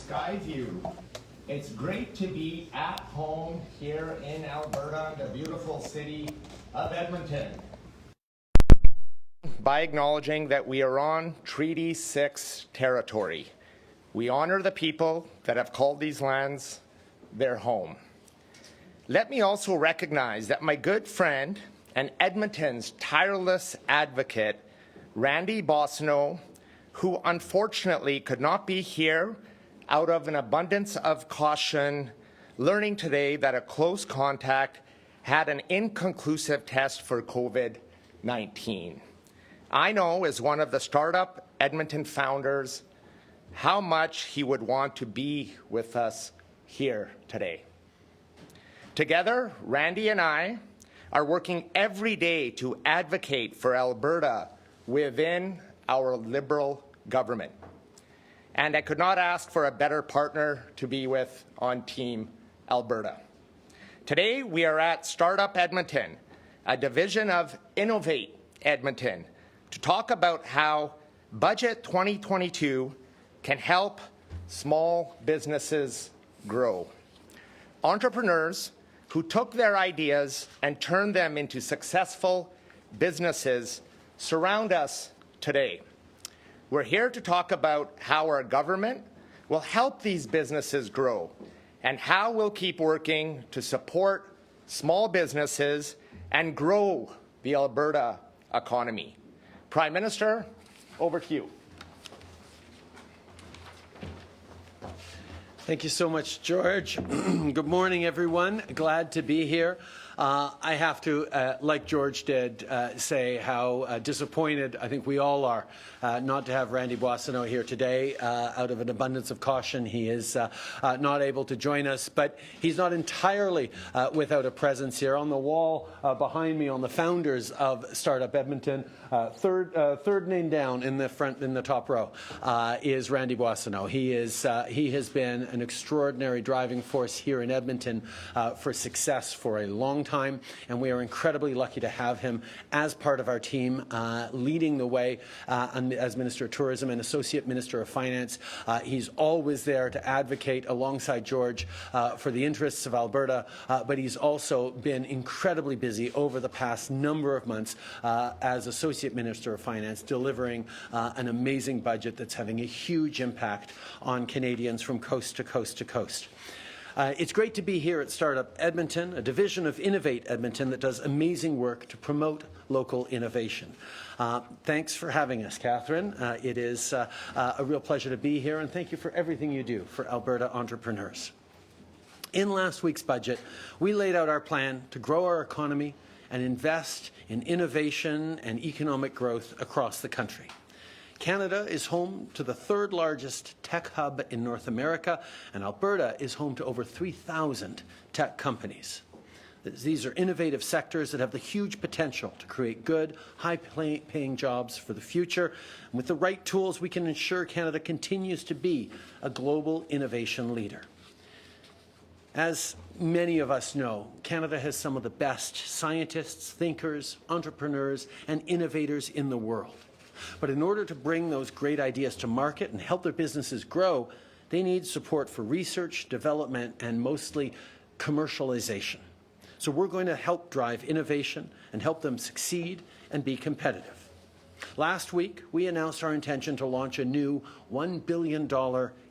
sky view. It's great to be at home here in Alberta, the beautiful city of Edmonton. By acknowledging that we are on Treaty 6 territory, we honor the people that have called these lands their home. Let me also recognize that my good friend and Edmonton's tireless advocate, Randy Boissonnault, who unfortunately could not be here out of an abundance of caution, learning today that a close contact had an inconclusive test for COVID-19. I know, as one of the Startup Edmonton founders, how much he would want to be with us here today. Together, Randy and I are working every day to advocate for Alberta within our Liberal government. And I could not ask for a better partner to be with on Team Alberta. Today, we are at Startup Edmonton, a division of Innovate Edmonton, to talk about how Budget 2022 can help small businesses grow. Entrepreneurs who took their ideas and turned them into successful businesses surround us today. We're here to talk about how our government will help these businesses grow and how we'll keep working to support small businesses and grow the Alberta economy. Prime Minister, over to you. Thank you so much, George. Good morning, everyone. Glad to be here. I have to, like George did, say how disappointed I think we all are not to have Randy Boissonnault here today. Out of an abundance of caution, he is not able to join us, but he's not entirely without a presence here. On the wall behind me, on the founders of Startup Edmonton, third name down in the front, in the top row, is Randy Boissonnault. He has been an extraordinary driving force here in Edmonton for success for a long time, and we are incredibly lucky to have him as part of our team, leading the way as Minister of Tourism and Associate Minister of Finance. He's always there to advocate alongside George for the interests of Alberta, but he's also been incredibly busy over the past number of months as Associate Minister of Finance, delivering an amazing budget that's having a huge impact on Canadians from coast to coast to coast. It's great to be here at Startup Edmonton, a division of Innovate Edmonton that does amazing work to promote local innovation. Thanks for having us, Catherine. It is a real pleasure to be here, and thank you for everything you do for Alberta entrepreneurs. In last week's budget, we laid out our plan to grow our economy and invest in innovation and economic growth across the country. Canada is home to the third largest tech hub in North America, and Alberta is home to over 3,000 tech companies. These are innovative sectors that have the huge potential to create good, high-paying jobs for the future. And with the right tools, we can ensure Canada continues to be a global innovation leader. As many of us know, Canada has some of the best scientists, thinkers, entrepreneurs, and innovators in the world. But in order to bring those great ideas to market and help their businesses grow, they need support for research, development, and mostly commercialization. So we're going to help drive innovation and help them succeed and be competitive. Last week, we announced our intention to launch a new $1 billion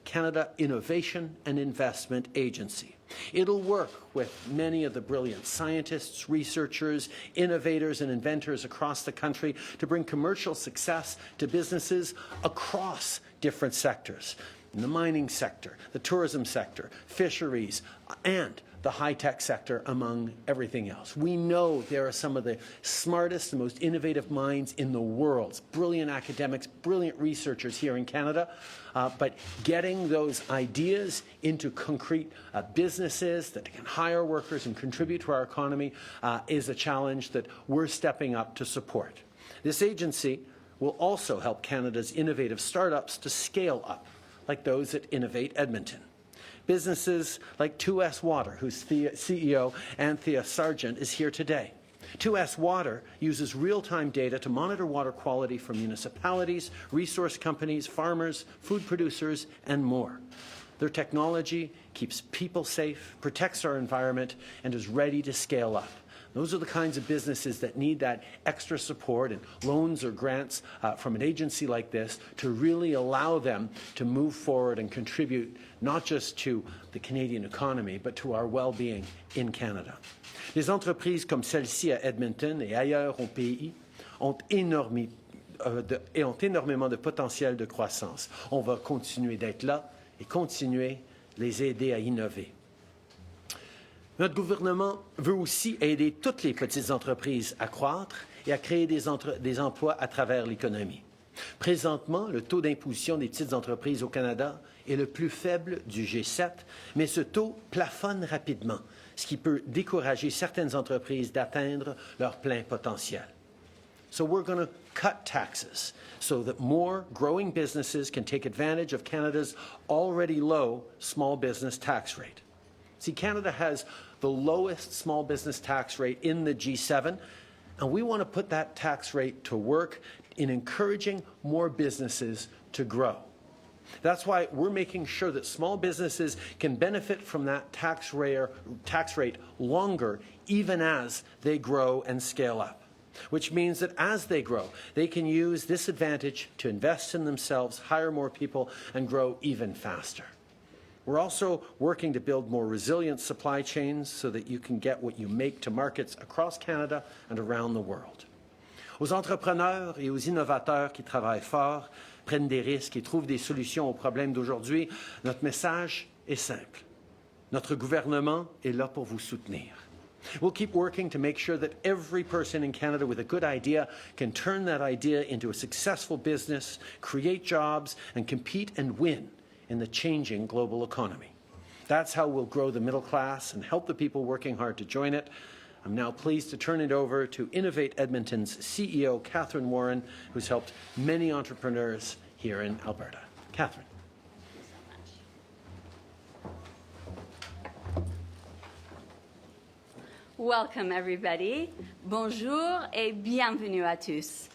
Canada Innovation and Investment Agency. It'll work with many of the brilliant scientists, researchers, innovators, and inventors across the country to bring commercial success to businesses across different sectors. In the mining sector, the tourism sector, fisheries, and the high-tech sector, among everything else. We know there are some of the smartest and most innovative minds in the world, brilliant academics, brilliant researchers here in Canada, but getting those ideas into concrete businesses that can hire workers and contribute to our economy is a challenge that we're stepping up to support. This agency will also help Canada's innovative startups to scale up, like those at Innovate Edmonton. Businesses like 2S Water, whose CEO, Anthea Sargent, is here today. 2S Water uses real-time data to monitor water quality for municipalities, resource companies, farmers, food producers, and more. Their technology keeps people safe, protects our environment, and is ready to scale up. Those are the kinds of businesses that need that extra support and loans or grants from an agency like this to really allow them to move forward and contribute not just to the Canadian economy, but to our well-being in Canada. Les entreprises comme celle-ci à Edmonton et ailleurs au pays ont énormément de potentiel de croissance. On va continuer d'être là et continuer les aider à innover. Notre gouvernement veut aussi aider toutes les petites entreprises à croître et à créer des emplois à travers l'économie. Présentement, le taux d'imposition des petites entreprises au Canada est le plus faible du G7, mais ce taux plafonne rapidement, ce qui peut décourager certaines entreprises d'atteindre leur plein potentiel. So we're going to cut taxes so that more growing businesses can take advantage of Canada's already low small business tax rate. See, Canada has the lowest small business tax rate in the G7, and we want to put that tax rate to work in encouraging more businesses to grow. That's why we're making sure that small businesses can benefit from that tax rate longer, even as they grow and scale up. Which means that as they grow, they can use this advantage to invest in themselves, hire more people, and grow even faster. We're also working to build more resilient supply chains so that you can get what you make to markets across Canada and around the world. Aux entrepreneurs et aux innovateurs qui travaillent fort, prennent des risques et trouvent des solutions aux problèmes d'aujourd'hui, notre message est simple. Notre gouvernement est là pour vous soutenir. We'll keep working to make sure that every person in Canada with a good idea can turn that idea into a successful business, create jobs, and compete and win in the changing global economy. That's how we'll grow the middle class and help the people working hard to join it. I'm now pleased to turn it over to Innovate Edmonton's CEO, Catherine Warren, who's helped many entrepreneurs here in Alberta. Catherine. Welcome, everybody. Bonjour et bienvenue à tous.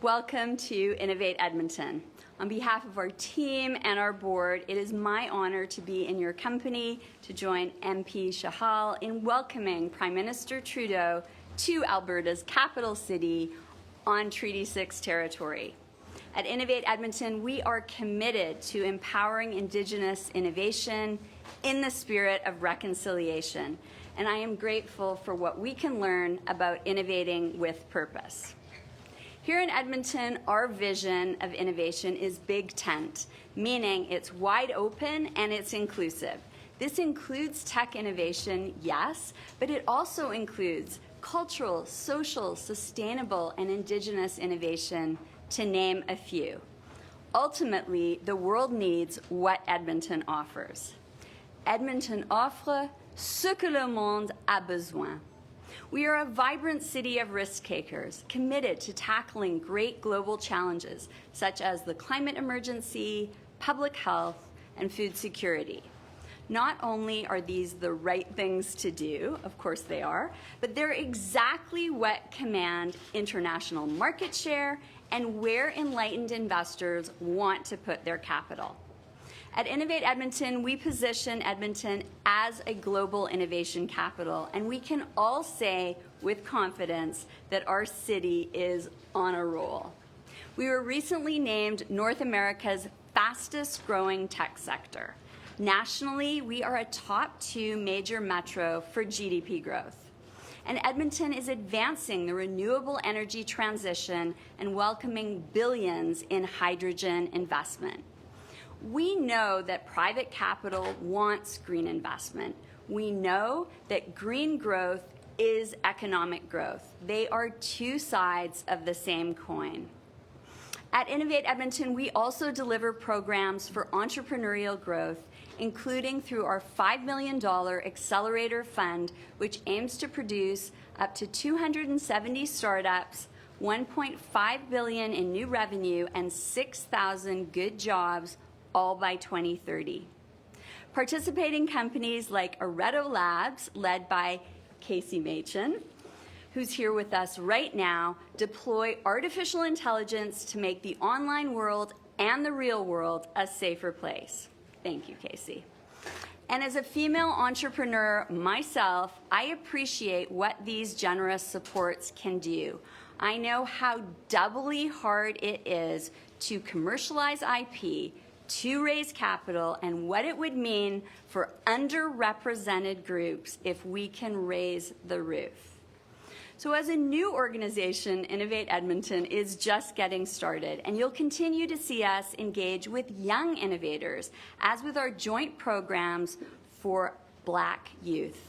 Welcome to Innovate Edmonton. On behalf of our team and our board, it is my honor to be in your company to join MP Shahal in welcoming Prime Minister Trudeau to Alberta's capital city on Treaty 6 territory. At Innovate Edmonton, we are committed to empowering Indigenous innovation in the spirit of reconciliation, and I am grateful for what we can learn about innovating with purpose. Here in Edmonton, our vision of innovation is Big Tent, meaning it's wide open and it's inclusive. This includes tech innovation, yes, but it also includes cultural, social, sustainable, and Indigenous innovation, to name a few. Ultimately, the world needs what Edmonton offers. Edmonton offre ce que le monde a besoin. We are a vibrant city of risk-takers, committed to tackling great global challenges, such as the climate emergency, public health, and food security. Not only are these the right things to do, of course they are, but they're exactly what command international market share and where enlightened investors want to put their capital. At Innovate Edmonton, we position Edmonton as a global innovation capital, and we can all say with confidence that our city is on a roll. We were recently named North America's fastest growing tech sector. Nationally, we are a top 2 major metro for GDP growth. And Edmonton is advancing the renewable energy transition and welcoming billions in hydrogen investment. We know that private capital wants green investment. We know that green growth is economic growth. They are two sides of the same coin. At Innovate Edmonton, we also deliver programs for entrepreneurial growth, including through our $5 million Accelerator Fund, which aims to produce up to 270 startups, $1.5 billion in new revenue, and 6,000 good jobs, all by 2030. Participating companies like Areto Labs, led by Casey Machen, who's here with us right now, deploy artificial intelligence to make the online world and the real world a safer place. Thank you, Casey. And as a female entrepreneur myself, I appreciate what these generous supports can do. I know how doubly hard it is to commercialize IP, to raise capital, and what it would mean for underrepresented groups if we can raise the roof. So as a new organization, Innovate Edmonton is just getting started, and you'll continue to see us engage with young innovators, as with our joint programs for Black youth.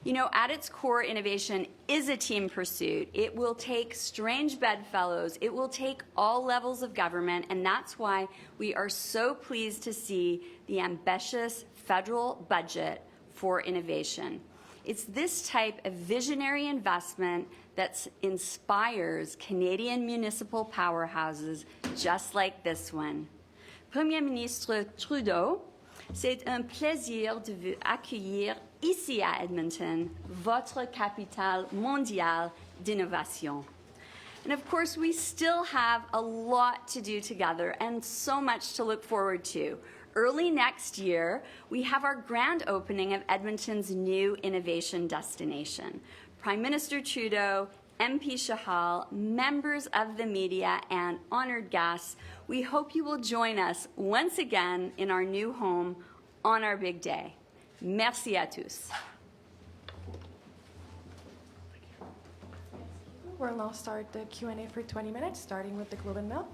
You know, at its core, innovation is a team pursuit. It will take strange bedfellows. It will take all levels of government, and that's why we are so pleased to see the ambitious federal budget for innovation. It's this type of visionary investment that inspires Canadian municipal powerhouses just like this one. Premier ministre Trudeau, c'est un plaisir de vous accueillir ici à Edmonton, votre capitale mondiale d'innovation. And of course, we still have a lot to do together and so much to look forward to. Early next year, we have our grand opening of Edmonton's new innovation destination. Prime Minister Trudeau, MP Shahal, members of the media, and honored guests, we hope you will join us once again in our new home on our big day. Merci à tous. We'll now start the Q&A for 20 minutes, starting with the Globe and Mail.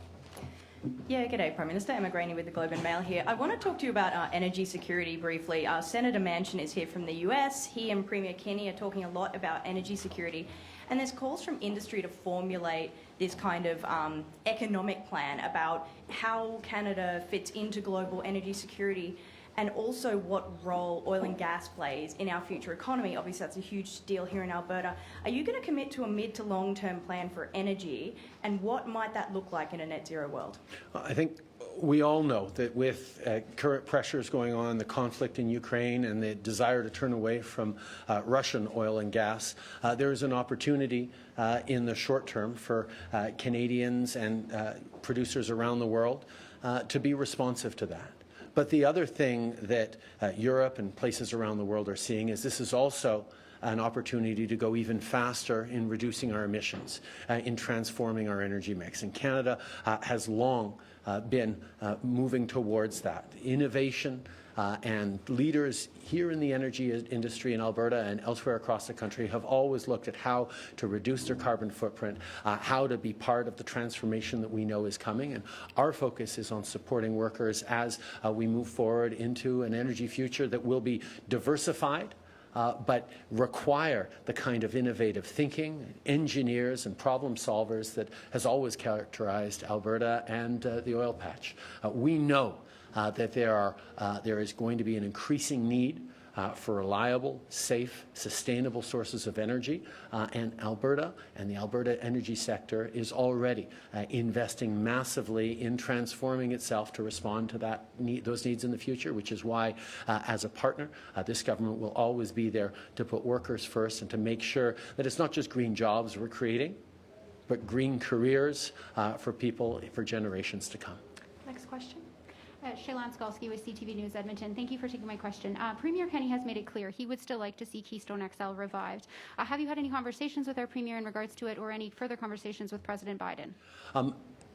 Yeah, g'day, Prime Minister. Emma Graney with the Globe and Mail here. I want to talk to you about energy security briefly. Senator Manchin is here from the US. He and Premier Kenny are talking a lot about energy security. And there's calls from industry to formulate this kind of economic plan about how Canada fits into global energy security and also what role oil and gas plays in our future economy. Obviously, that's a huge deal here in Alberta. Are you going to commit to a mid to long-term plan for energy, and what might that look like in a net zero world? I think we all know that with current pressures going on, the conflict in Ukraine and the desire to turn away from Russian oil and gas, there is an opportunity in the short term for Canadians and producers around the world to be responsive to that. But the other thing that Europe and places around the world are seeing is this is also an opportunity to go even faster in reducing our emissions, in transforming our energy mix. And Canada has long been moving towards that. Innovation and leaders here in the energy industry in Alberta and elsewhere across the country have always looked at how to reduce their carbon footprint, how to be part of the transformation that we know is coming. And our focus is on supporting workers as we move forward into an energy future that will be diversified, but require the kind of innovative thinking, engineers and problem solvers that has always characterized Alberta and the oil patch. We know that there is going to be an increasing need for reliable, safe, sustainable sources of energy, and Alberta and the Alberta energy sector is already investing massively in transforming itself to respond to those needs in the future, which is why, as a partner, this government will always be there to put workers first and to make sure that it's not just green jobs we're creating, but green careers for people for generations to come. Next question. Shailan Skalski with CTV News Edmonton. Thank you for taking my question. Premier Kenny has made it clear he would still like to see Keystone XL revived. Have you had any conversations with our Premier in regards to it, or any further conversations with President Biden?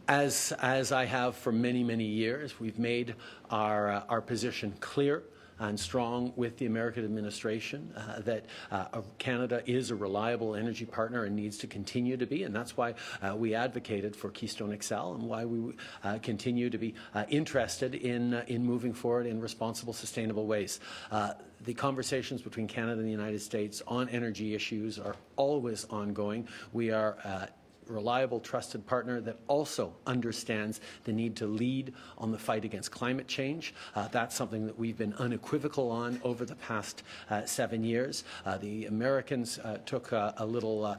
As I have for many, many years, we've made our position clear and strong with the American administration that Canada is a reliable energy partner and needs to continue to be, and that's why we advocated for Keystone XL and why we continue to be interested in moving forward in responsible, sustainable ways. The conversations between Canada and the United States on energy issues are always ongoing. We are reliable, trusted partner that also understands the need to lead on the fight against climate change. That's something that we've been unequivocal on over the past 7 years. The Americans took a little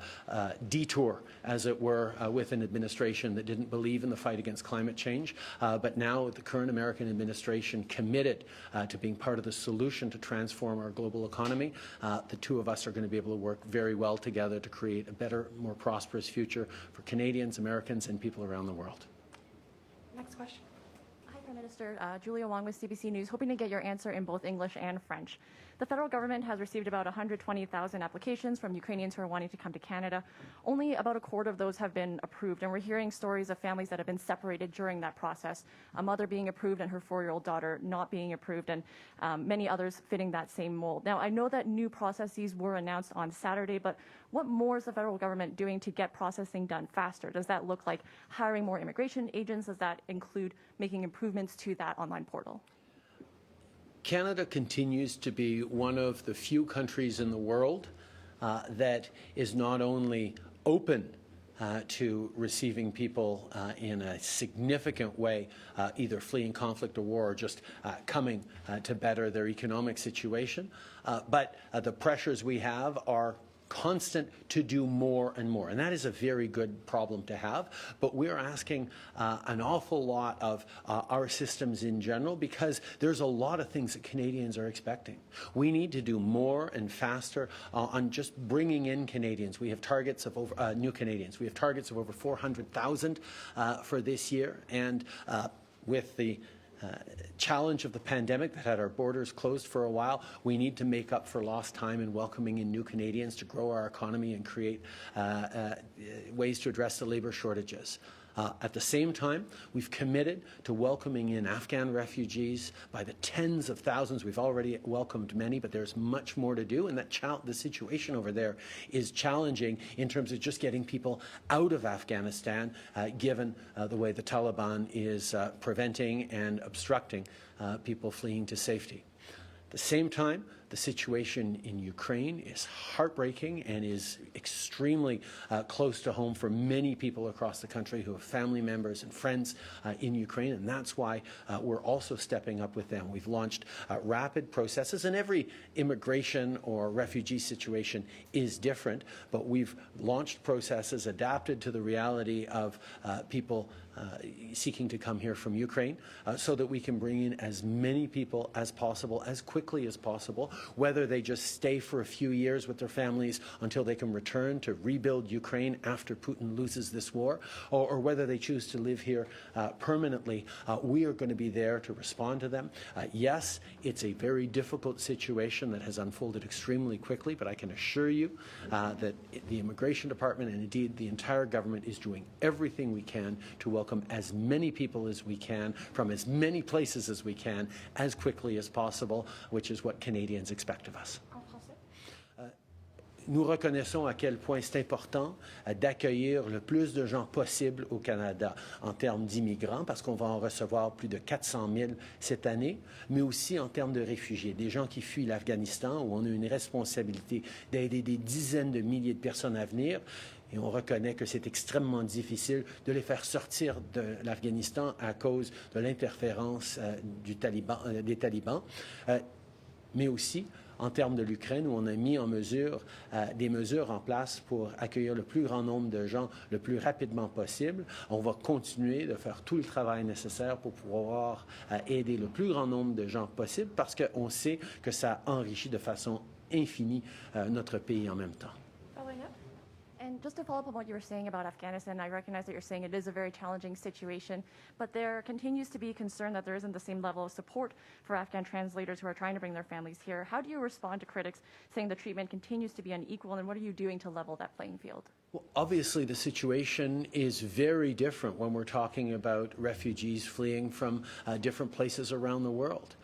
detour, as it were, with an administration that didn't believe in the fight against climate change. But now the current American administration committed to being part of the solution to transform our global economy. The two of us are going to be able to work very well together to create a better, more prosperous future for Canadians, Americans, and people around the world. Next question. Hi, Prime Minister, Julia Wong with CBC News, hoping to get your answer in both English and French. The federal government has received about 120,000 applications from Ukrainians who are wanting to come to Canada. Only about a quarter of those have been approved, and we're hearing stories of families that have been separated during that process. A mother being approved and her 4-year-old daughter not being approved, and many others fitting that same mold. Now, I know that new processes were announced on Saturday, but what more is the federal government doing to get processing done faster? Does that look like hiring more immigration agents? Does that include making improvements to that online portal? Canada continues to be one of the few countries in the world that is not only open to receiving people in a significant way, either fleeing conflict or war or just coming to better their economic situation, but the pressures we have are constant to do more and more. And that is a very good problem to have. But we're asking an awful lot of our systems in general, because there's a lot of things that Canadians are expecting. We need to do more and faster on just bringing in Canadians. We have targets of over new Canadians. We have targets of over 400,000 for this year. And with the challenge of the pandemic that had our borders closed for a while, we need to make up for lost time in welcoming in new Canadians to grow our economy and create ways to address the labour shortages. At the same time, we've committed to welcoming in Afghan refugees by the tens of thousands. We've already welcomed many, but there's much more to do, and that the situation over there is challenging in terms of just getting people out of Afghanistan, given the way the Taliban is preventing and obstructing people fleeing to safety. At the same time, the situation in Ukraine is heartbreaking and is extremely close to home for many people across the country who have family members and friends in Ukraine, and that's why we're also stepping up with them. We've launched rapid processes, and every immigration or refugee situation is different, but we've launched processes adapted to the reality of people seeking to come here from Ukraine, so that we can bring in as many people as possible, as quickly as possible, whether they just stay for a few years with their families until they can return to rebuild Ukraine after Putin loses this war, or whether they choose to live here permanently. We are going to be there to respond to them. Yes, it's a very difficult situation that has unfolded extremely quickly, but I can assure you that the Immigration Department and indeed the entire government is doing everything we can to welcome as many people as we can from as many places as we can as quickly as possible, which is what Canadians expect of us. Nous reconnaissons à quel point c'est important d'accueillir le plus de gens possible au Canada en termes d'immigrants, parce qu'on va en recevoir plus de 400 000 cette année, mais aussi en termes de réfugiés, des gens qui fuient l'Afghanistan, où on a une responsabilité d'aider des dizaines de milliers de personnes à venir. Et on reconnaît que c'est extrêmement difficile de les faire sortir de l'Afghanistan à cause de l'interférence des talibans, mais aussi en termes de l'Ukraine, où on a mis des mesures en place pour accueillir le plus grand nombre de gens le plus rapidement possible. On va continuer de faire tout le travail nécessaire pour pouvoir aider le plus grand nombre de gens possible, parce qu'on sait que ça enrichit de façon infinie notre pays en même temps. And just to follow up on what you were saying about Afghanistan, I recognize that you're saying it is a very challenging situation, but there continues to be concern that there isn't the same level of support for Afghan translators who are trying to bring their families here. How do you respond to critics saying the treatment continues to be unequal, and what are you doing to level that playing field? Well, obviously, the situation is very different when we're talking about refugees fleeing from different places around the world.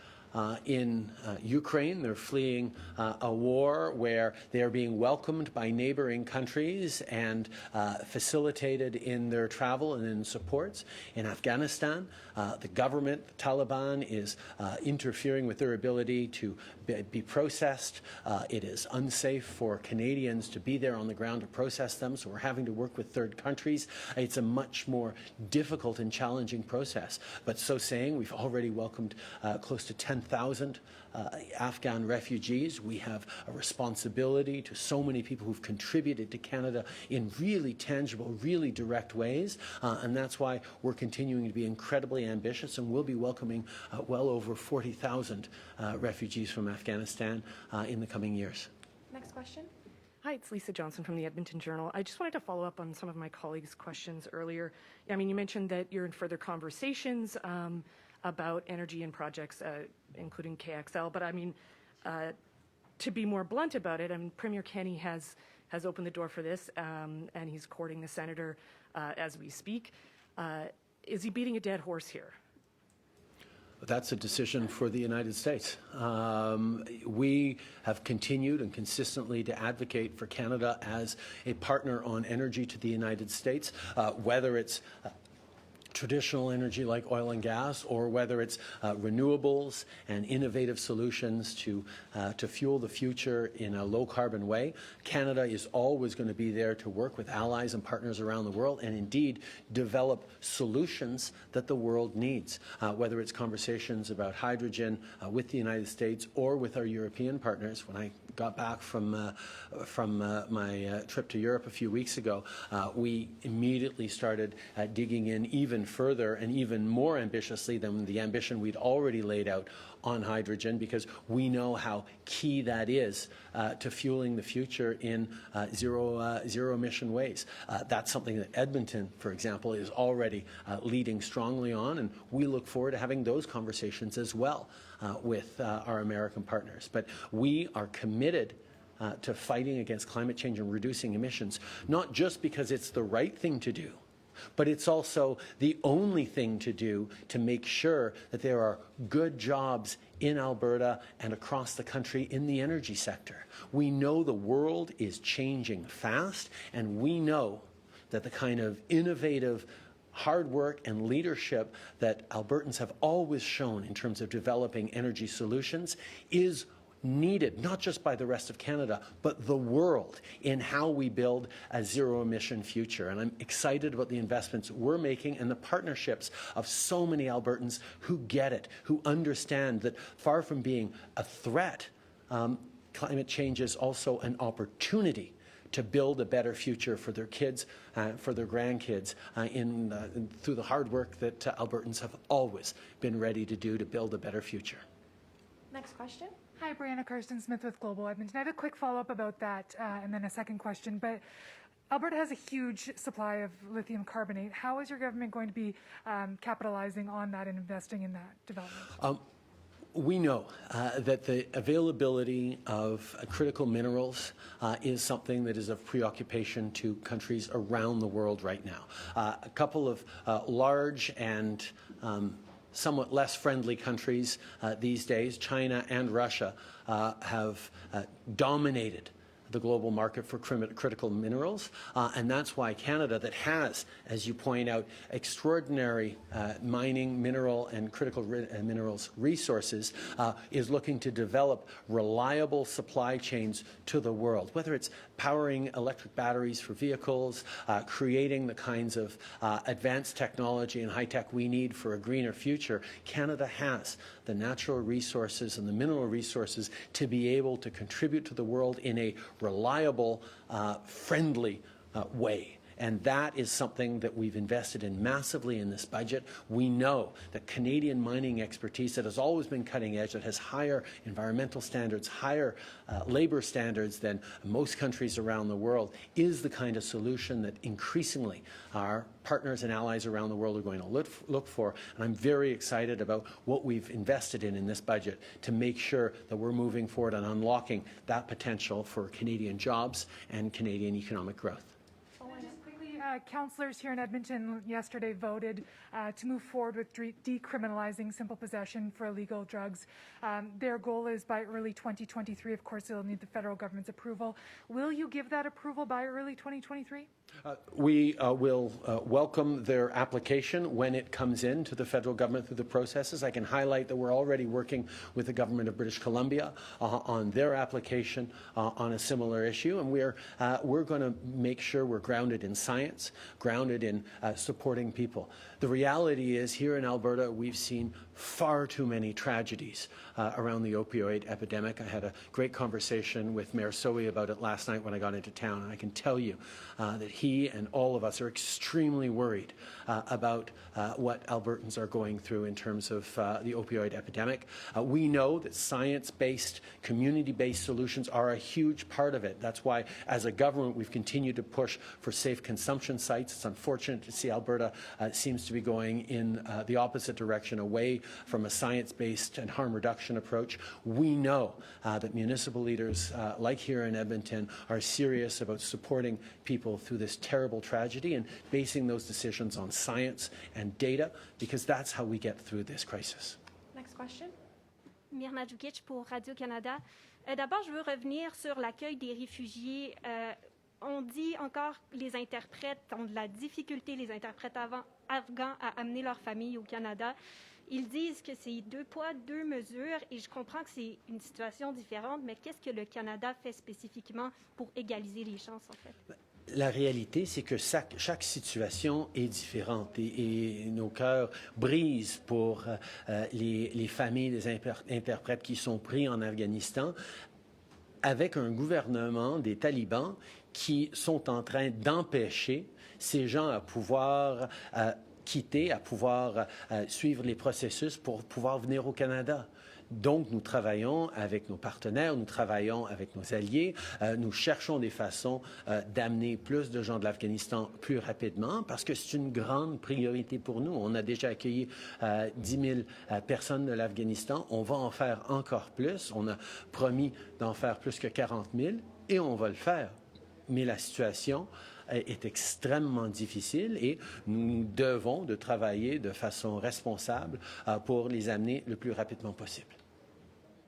In Ukraine, they're fleeing a war where they are being welcomed by neighboring countries and facilitated in their travel and in supports. In Afghanistan, the government, the Taliban, is interfering with their ability to be processed. It is unsafe for Canadians to be there on the ground to process them, so we're having to work with third countries. It's a much more difficult and challenging process. But so saying, we've already welcomed close to 10,000 Afghan refugees. We have a responsibility to so many people who've contributed to Canada in really tangible, really direct ways, and that's why we're continuing to be incredibly ambitious, and we'll be welcoming well over 40,000 refugees from Afghanistan in the coming years. Next question. Hi, it's Lisa Johnson from the Edmonton Journal. I just wanted to follow up on some of my colleagues' questions earlier. I mean, you mentioned that you're in further conversations about energy and projects, including KXL. But I mean, to be more blunt about it, I mean, Premier Kenney has opened the door for this, and he's courting the senator as we speak. Is he beating a dead horse here? That's a decision for the United States. We have continued and consistently to advocate for Canada as a partner on energy to the United States, whether it's traditional energy like oil and gas, or whether it's renewables and innovative solutions to fuel the future in a low-carbon way. Canada is always going to be there to work with allies and partners around the world and indeed develop solutions that the world needs, whether it's conversations about hydrogen with the United States or with our European partners. When I got back from my trip to Europe a few weeks ago, we immediately started digging in even further and even more ambitiously than the ambition we'd already laid out on hydrogen, because we know how key that is to fueling the future in zero emission ways. That's something that Edmonton, for example, is already leading strongly on, and we look forward to having those conversations as well with our American partners. But we are committed to fighting against climate change and reducing emissions, not just because it's the right thing to do, but it's also the only thing to do to make sure that there are good jobs in Alberta and across the country in the energy sector. We know the world is changing fast, and we know that the kind of innovative hard work and leadership that Albertans have always shown in terms of developing energy solutions is needed, not just by the rest of Canada, but the world, in how we build a zero-emission future. And I'm excited about the investments we're making and the partnerships of so many Albertans who get it, who understand that far from being a threat, climate change is also an opportunity to build a better future for their kids, for their grandkids, through the hard work that Albertans have always been ready to do to build a better future. Next question. Hi, Brianna Karsten-Smith with Global Edmonton. I have a quick follow-up about that and then a second question. But Alberta has a huge supply of lithium carbonate. How is your government going to be capitalizing on that and investing in that development? We know that the availability of critical minerals is something that is of preoccupation to countries around the world right now. A couple of large and somewhat less friendly countries these days, China and Russia, have dominated the global market for critical minerals, and that's why Canada, that has, as you point out, extraordinary mining, mineral, and critical minerals resources, is looking to develop reliable supply chains to the world, whether it's powering electric batteries for vehicles, creating the kinds of advanced technology and high-tech we need for a greener future. Canada has the natural resources and the mineral resources to be able to contribute to the world in a reliable, friendly way. And that is something that we've invested in massively in this budget. We know that Canadian mining expertise that has always been cutting edge, that has higher environmental standards, higher labor standards than most countries around the world, is the kind of solution that increasingly our partners and allies around the world are going to look for. And I'm very excited about what we've invested in this budget to make sure that we're moving forward and unlocking that potential for Canadian jobs and Canadian economic growth. Councillors here in Edmonton yesterday voted to move forward with decriminalizing simple possession for illegal drugs. Their goal is by early 2023. Of course, they'll need the federal government's approval. Will you give that approval by early 2023? We will welcome their application when it comes in to the federal government through the processes. I can highlight that we're already working with the government of British Columbia on their application on a similar issue, and we're going to make sure we're grounded in science, grounded in supporting people. The reality is, here in Alberta, we've seen far too many tragedies around the opioid epidemic. I had a great conversation with Mayor Sohi about it last night when I got into town, and I can tell you that he and all of us are extremely worried about what Albertans are going through in terms of the opioid epidemic. We know that science-based, community-based solutions are a huge part of it. That's why, as a government, we've continued to push for safe consumption sites. It's unfortunate to see Alberta seems to be going in the opposite direction, away from a science-based and harm reduction approach. We know that municipal leaders, like here in Edmonton, are serious about supporting people through this terrible tragedy and basing those decisions on science and data, because that's how we get through this crisis. Next question. Mirna Djukic pour Radio-Canada. D'abord, je veux revenir sur l'accueil des réfugiés. On dit encore que les interprètes ont de la difficulté, les interprètes afghans, à amener leur famille au Canada. Ils disent que c'est 2 poids, 2 mesures, et je comprends que c'est une situation différente, mais qu'est-ce que le Canada fait spécifiquement pour égaliser les chances, en fait? La réalité, c'est que chaque situation est différente et nos cœurs brisent pour les familles des interprètes qui sont pris en Afghanistan avec un gouvernement des talibans qui sont en train d'empêcher ces gens à pouvoir quitter, à pouvoir suivre les processus pour pouvoir venir au Canada. Donc, nous travaillons avec nos partenaires, nous travaillons avec nos alliés, nous cherchons des façons d'amener plus de gens de l'Afghanistan plus rapidement parce que c'est une grande priorité pour nous. On a déjà accueilli 10 000 personnes de l'Afghanistan. On va en faire encore plus. On a promis d'en faire plus que 40 000 et on va le faire. Mais la situation est extrêmement difficile et nous devons de travailler de façon responsable pour les amener le plus rapidement possible.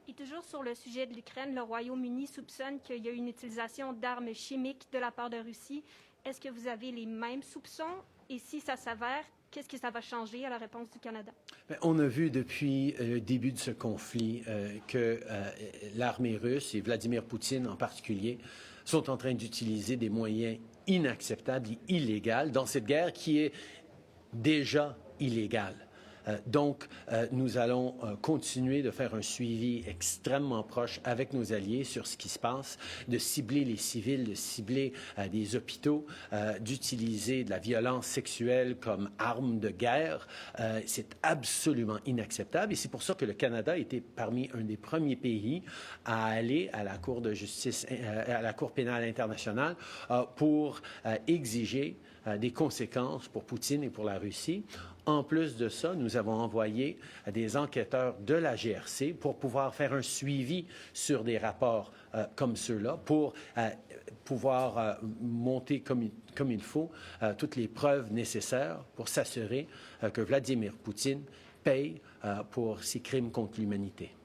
Et toujours sur le sujet de l'Ukraine, le Royaume-Uni soupçonne qu'il y a une utilisation d'armes chimiques de la part de Russie. Est-ce que vous avez les mêmes soupçons? Et si ça s'avère, qu'est-ce que ça va changer à la réponse du Canada? On a vu depuis le début de ce conflit que l'armée russe et Vladimir Poutine en particulier sont en train d'utiliser des moyens inacceptables et illégaux dans cette guerre qui est déjà illégale. Donc, nous allons continuer de faire un suivi extrêmement proche avec nos alliés sur ce qui se passe, de cibler les civils, de cibler des hôpitaux, d'utiliser de la violence sexuelle comme arme de guerre. C'est absolument inacceptable et c'est pour ça que le Canada était parmi un des premiers pays à aller à la Cour de justice, à la Cour pénale internationale pour exiger des conséquences pour Poutine et pour la Russie. En plus de ça, nous avons envoyé des enquêteurs de la GRC pour pouvoir faire un suivi sur des rapports comme ceux-là, pour pouvoir monter comme il faut toutes les preuves nécessaires pour s'assurer que Vladimir Poutine paye pour ses crimes contre l'humanité.